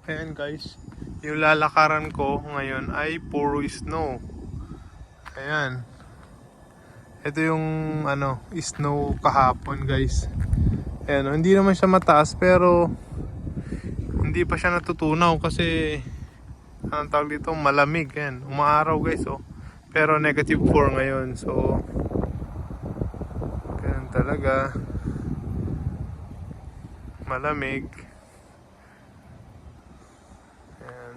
Ayan guys, yung lalakaran ko ngayon ay puro snow. Ayan. Ito yung snow kahapon guys. Ayan, hindi naman siya mataas pero hindi pa siya natutunaw kasi anong tawag dito, malamig. Ayan, umaaraw guys oh. Pero -4 ngayon. So ganun talaga. Malamig. Ayan.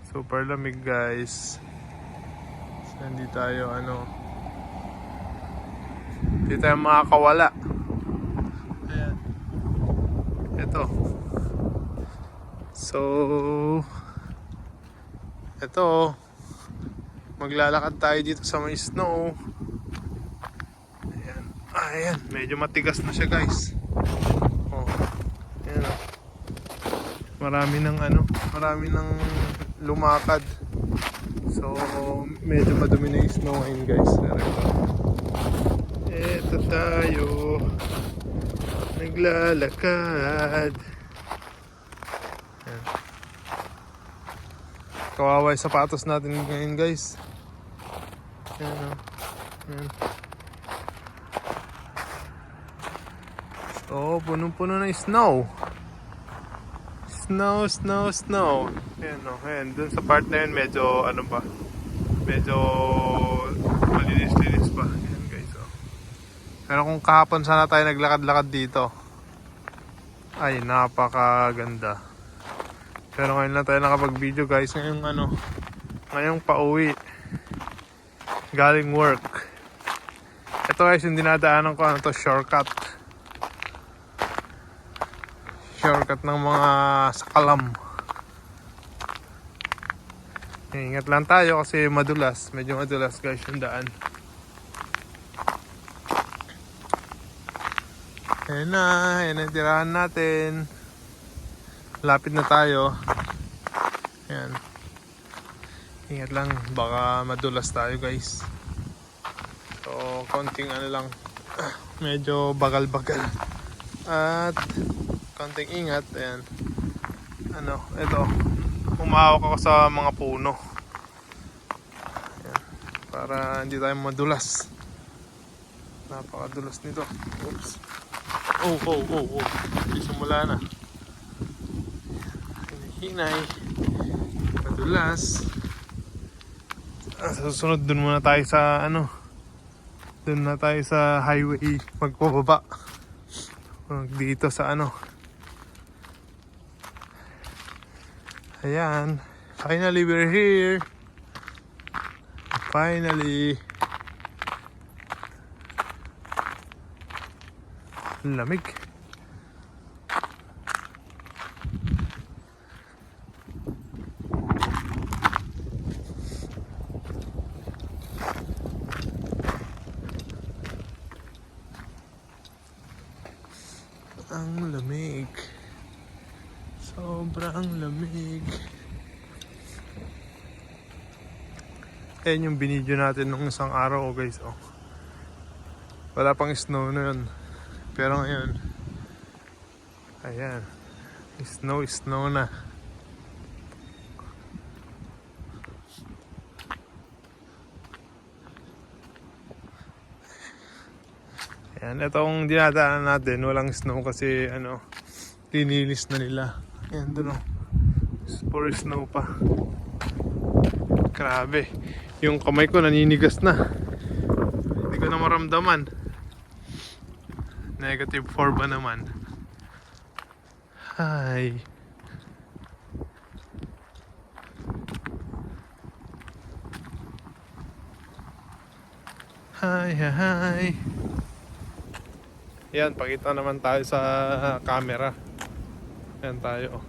Super lamig guys. So hindi tayo hindi tayo makakawala. Ayan. Ito. So ito, maglalakad tayo dito sa may snow. Ayan. Ayan, medyo matigas na siya guys. Oh. Ayan. Marami ng lumakad. So medyo madumi na yung snow ngayon guys. Ito tayo naglalakad. Ayan. Kawawa yung sapatos natin ngayon guys. Ayan o. Ayan. So punong-puno na yung snow. Snow. Ayan o. Ayan. Dun sa part na yun medyo medyo malinis-linis pa. Ayan guys o. Pero kung kahapon sana tayo naglakad-lakad dito, ay napakaganda. Pero ngayon lang tayo nakapag-video guys. Ngayong pauwi galing work. Ito guys yung dinadaanan ko, shortcut ng mga sakalam. Ingat lang tayo kasi medyo madulas guys yung daan. Ayan ang tirahan natin. Lapit na tayo. Ayan. Ingat lang, baka madulas tayo guys. So konting lang, medyo bagal-bagal. At konting ingat. Ayan. Ito, umahawak ako sa mga puno. Ayan. Para hindi tayo madulas. Napakadulas nito. Oops. Oh. Simula na. Hinay. Madulas. Sa susunod dun muna tayo sa dun na tayo sa highway magpababa. Dito sa Ayan. Finally we're here. Finally. Lamig. Ang lamig. Sobrang lamig. Ayan yung binidyo natin nung isang araw guys. Wala pang snow na yun. Pero ngayon, ayan, snow na. Ayan, itong dinadaanan natin, walang snow kasi linilis na nila. Ayan, doon puro snow pa. Grabe, yung kamay ko naninigas na. Hindi ko na maramdaman. -4 ba naman? Hi. Yan, pakita naman tayo sa camera. Yan tayo.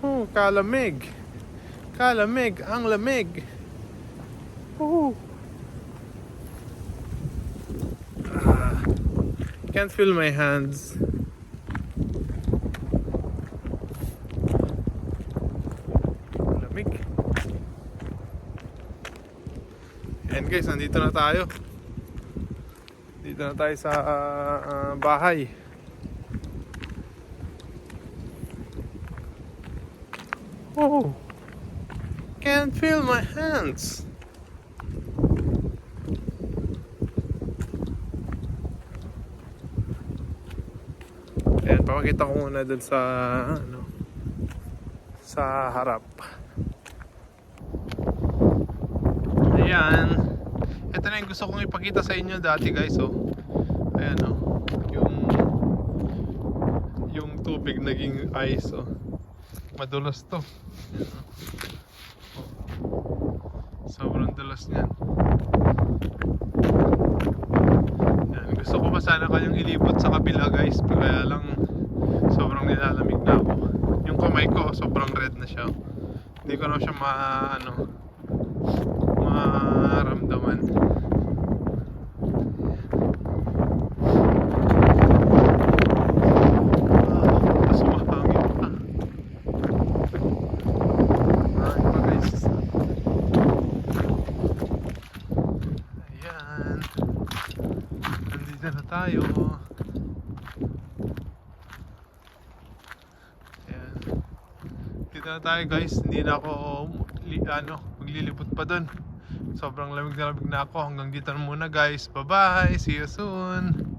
Oh, kalamig. Ang lamig. Can't feel my hands. Lamig. And guys, nandito na tayo. Dito na tayo sa bahay. Oh, can't feel my hands. Ayan, papakita ko muna dun sa ano, sa harap. Ayan. Ito na yung gusto kong ipakita sa inyo dati, guys, oh. Ayan, oh. Yung tubig naging ice, oh. Madulas to. Ayan, oh. Sobrang dulas niyan. Ayan, gusto ko pa sana kayong ilibot sa kabila, guys, kaya lang sobrang nilalamig na ako. Yung kamay ko sobrang red na siya. Hindi ko na siya maramdaman. Tapos mahangin pa. Mahangin pa, guys. Ayan. Nandito na tayo. Ayan. Dito na tayo, guys. Hindi na ako maglilibot pa dun. Sobrang lamig na ako. Hanggang dito na muna, guys. Bye bye. See you soon.